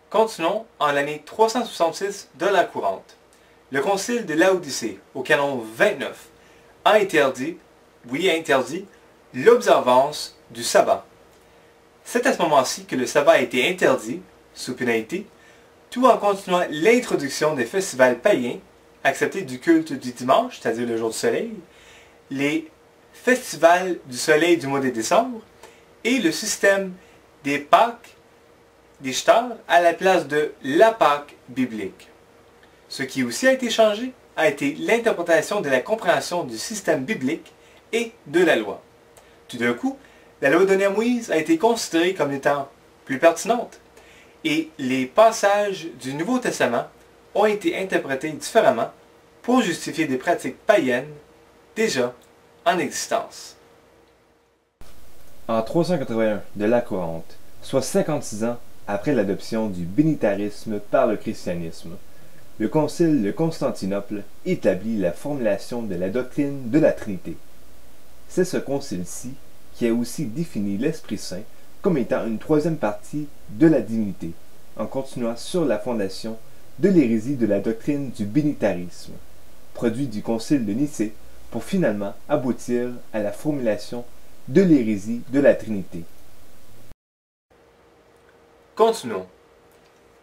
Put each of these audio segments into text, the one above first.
Continuons en l'année 366 de l'ère courante. Le concile de Laodicée, au canon 29, a interdit l'observance du sabbat. C'est à ce moment-ci que le sabbat a été interdit, sous pénalité, tout en continuant l'introduction des festivals païens, acceptés du culte du dimanche, c'est-à-dire le jour du soleil, les festivals du soleil du mois de décembre, et le système des Pâques, des Shtar, à la place de la Pâque biblique. Ce qui aussi a été changé a été l'interprétation de la compréhension du système biblique et de la loi. Tout d'un coup, la loi donnée à Moïse a été considérée comme étant plus pertinente et les passages du Nouveau Testament ont été interprétés différemment pour justifier des pratiques païennes déjà en existence. En 381 de l'ère courante, soit 56 ans après l'adoption du bénitarisme par le christianisme, le concile de Constantinople établit la formulation de la doctrine de la Trinité. C'est ce concile-ci qui a aussi défini l'Esprit Saint comme étant une troisième partie de la divinité, en continuant sur la fondation de l'hérésie de la doctrine du bénitarisme, produit du concile de Nicée, pour finalement aboutir à la formulation de l'hérésie de la Trinité. Continuons.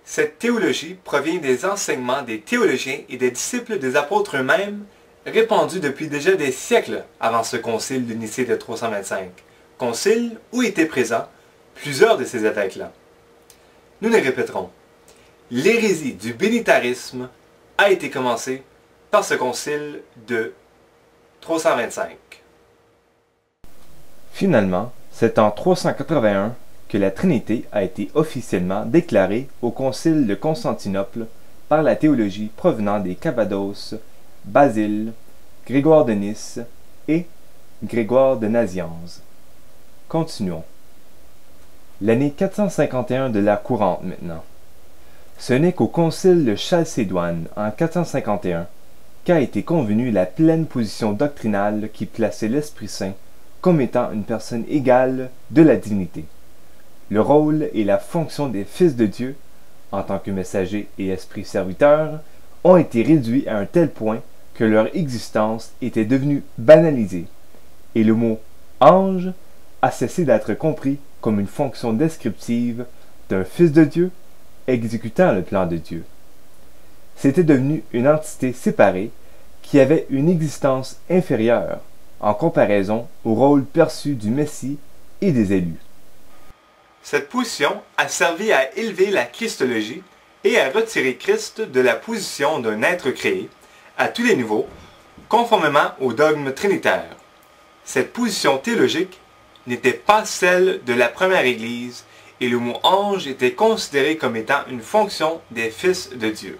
Cette théologie provient des enseignements des théologiens et des disciples des apôtres eux-mêmes, répandus depuis déjà des siècles avant ce concile de Nicée de 325, concile où étaient présents plusieurs de ces évêques-là. Nous les répéterons. L'hérésie du bénitarisme a été commencée par ce concile de 325. Finalement, c'est en 381 que la Trinité a été officiellement déclarée au concile de Constantinople par la théologie provenant des Cappadoces, Basile, Grégoire de Nice et Grégoire de Nazianze. Continuons. L'année 451 de l'ère courante maintenant. Ce n'est qu'au concile de Chalcédoine en 451 qu'a été convenue la pleine position doctrinale qui plaçait l'Esprit Saint comme étant une personne égale de la divinité. Le rôle et la fonction des fils de Dieu, en tant que messagers et esprits serviteurs, ont été réduits à un tel point que leur existence était devenue banalisée, et le mot « ange » a cessé d'être compris comme une fonction descriptive d'un fils de Dieu exécutant le plan de Dieu. C'était devenu une entité séparée qui avait une existence inférieure en comparaison au rôle perçu du Messie et des élus. Cette position a servi à élever la Christologie et à retirer Christ de la position d'un être créé, à tous les niveaux, conformément au dogme trinitaire. Cette position théologique n'était pas celle de la première Église et le mot ange était considéré comme étant une fonction des fils de Dieu.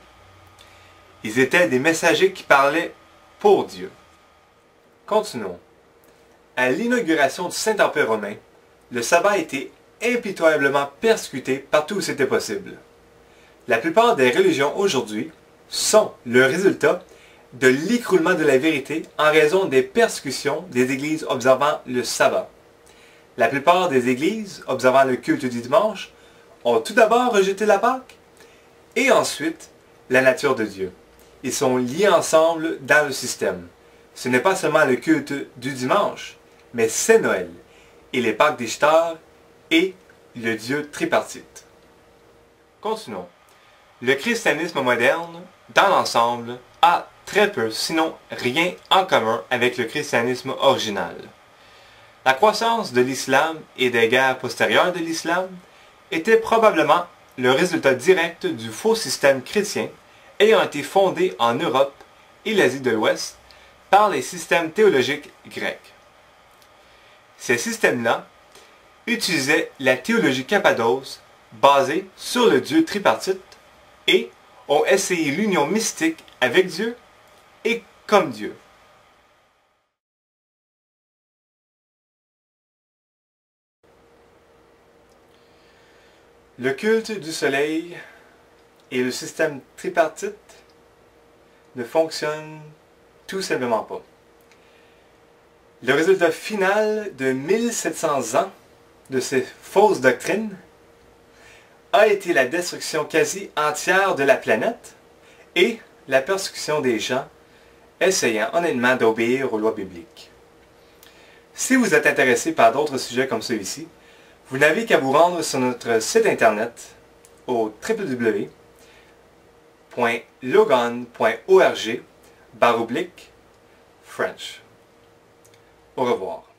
Ils étaient des messagers qui parlaient pour Dieu. Continuons. À l'inauguration du Saint-Empire romain, le sabbat a été impitoyablement persécuté partout où c'était possible. La plupart des religions aujourd'hui sont le résultat de l'écroulement de la vérité en raison des persécutions des églises observant le sabbat. La plupart des églises observant le culte du dimanche ont tout d'abord rejeté la Pâque et ensuite la nature de Dieu. Ils sont liés ensemble dans le système. Ce n'est pas seulement le culte du dimanche, mais c'est Noël et les Pâques des Shtar et le Dieu tripartite. Continuons. Le christianisme moderne, dans l'ensemble, a très peu, sinon rien en commun avec le christianisme original. La croissance de l'islam et des guerres postérieures de l'islam était probablement le résultat direct du faux système chrétien ayant été fondé en Europe et l'Asie de l'Ouest par les systèmes théologiques grecs. Ces systèmes-là utilisaient la théologie cappadoce basée sur le Dieu tripartite et ont essayé l'union mystique avec Dieu et comme Dieu. Le culte du soleil et le système tripartite ne fonctionnent tout simplement pas. Le résultat final de 1700 ans de ces fausses doctrines a été la destruction quasi entière de la planète et la persécution des gens essayant honnêtement d'obéir aux lois bibliques. Si vous êtes intéressé par d'autres sujets comme celui-ci, vous n'avez qu'à vous rendre sur notre site internet au www.logon.org/French. Au revoir.